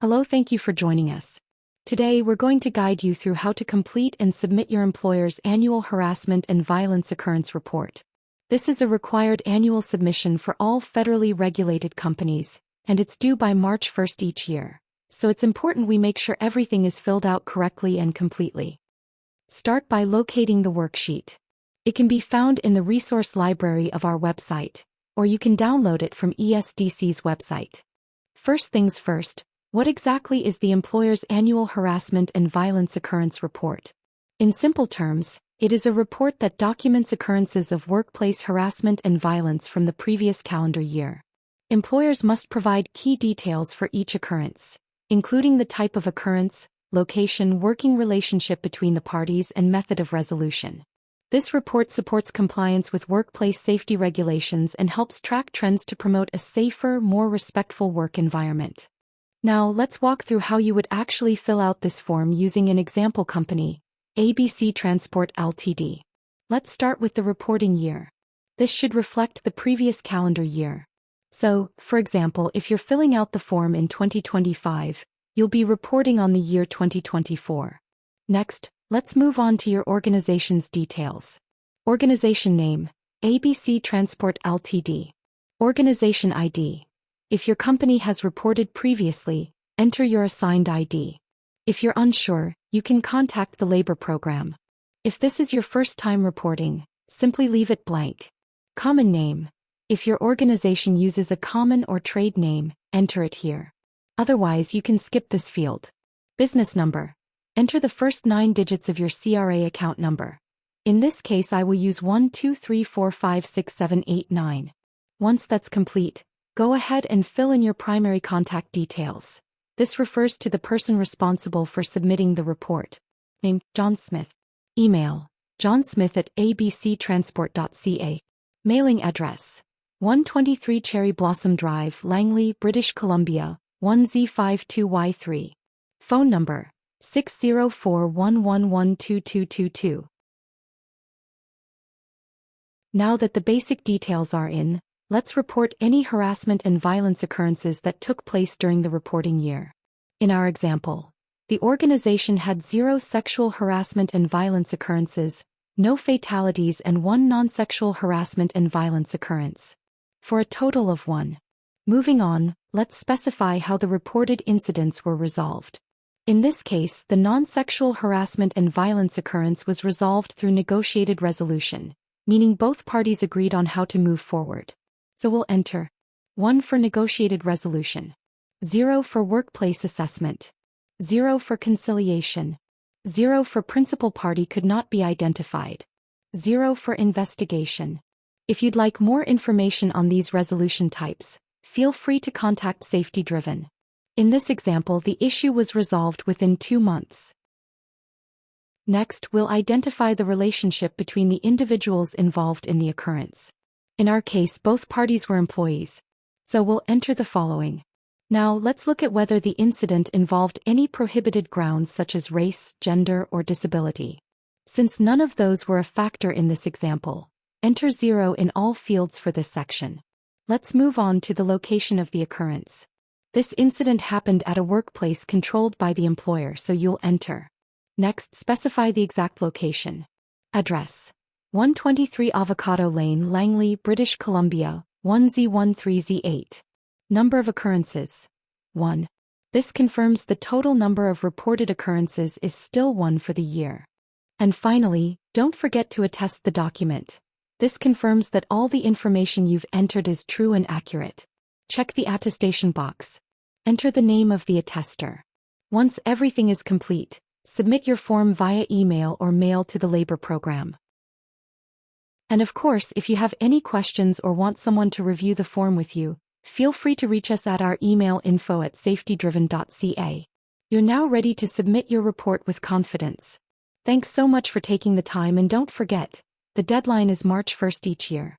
Hello, thank you for joining us. Today we're going to guide you through how to complete and submit your employer's annual harassment and violence occurrence report. This is a required annual submission for all federally regulated companies, and it's due by March 1st each year. So it's important we make sure everything is filled out correctly and completely. Start by locating the worksheet. It can be found in the resource library of our website, or you can download it from ESDC's website. First things first, what exactly is the employer's annual harassment and violence occurrence report? In simple terms, it is a report that documents occurrences of workplace harassment and violence from the previous calendar year. Employers must provide key details for each occurrence, including the type of occurrence, location, working relationship between the parties, and method of resolution. This report supports compliance with workplace safety regulations and helps track trends to promote a safer, more respectful work environment. Now let's walk through how you would actually fill out this form using an example company, ABC Transport Ltd. Let's start with the reporting year. This should reflect the previous calendar year. So, for example, if you're filling out the form in 2025, you'll be reporting on the year 2024. Next, let's move on to your organization's details. Organization name, ABC Transport Ltd. Organization ID. If your company has reported previously, enter your assigned ID. If you're unsure, you can contact the labor program. If this is your first time reporting, simply leave it blank. Common name. If your organization uses a common or trade name, enter it here. Otherwise, you can skip this field. Business number. Enter the first 9 digits of your CRA account number. In this case, I will use 1 2 3 4 5 6 7 8 9. Once that's complete, go ahead and fill in your primary contact details. This refers to the person responsible for submitting the report. Name, John Smith. Email, johnsmith@abctransport.ca. Mailing address, 123 Cherry Blossom Drive, Langley, British Columbia, 1Z52Y3. Phone number, 604-111-2222. Now that the basic details are in, let's report any harassment and violence occurrences that took place during the reporting year. In our example, the organization had 0 sexual harassment and violence occurrences, no fatalities, and 1 non-sexual harassment and violence occurrence, for a total of 1. Moving on, let's specify how the reported incidents were resolved. In this case, the non-sexual harassment and violence occurrence was resolved through negotiated resolution, meaning both parties agreed on how to move forward. So we'll enter 1 for negotiated resolution, 0 for workplace assessment, 0 for conciliation, 0 for principal party could not be identified, 0 for investigation. If you'd like more information on these resolution types, feel free to contact Safety Driven. In this example, the issue was resolved within 2 months. Next, we'll identify the relationship between the individuals involved in the occurrence. In our case, both parties were employees. So we'll enter the following. Now let's look at whether the incident involved any prohibited grounds such as race, gender, or disability. Since none of those were a factor in this example, enter 0 in all fields for this section. Let's move on to the location of the occurrence. This incident happened at a workplace controlled by the employer, so you'll enter. Next, specify the exact location. Address: 123 Avocado Lane, Langley, British Columbia, 1Z13Z8. Number of occurrences, 1. This confirms the total number of reported occurrences is still 1 for the year. And finally, don't forget to attest the document. This confirms that all the information you've entered is true and accurate. Check the attestation box. Enter the name of the attester. Once everything is complete, submit your form via email or mail to the labor program. And of course, if you have any questions or want someone to review the form with you, feel free to reach us at our email info@safetydriven.ca. You're now ready to submit your report with confidence. Thanks so much for taking the time, and don't forget, the deadline is March 1st each year.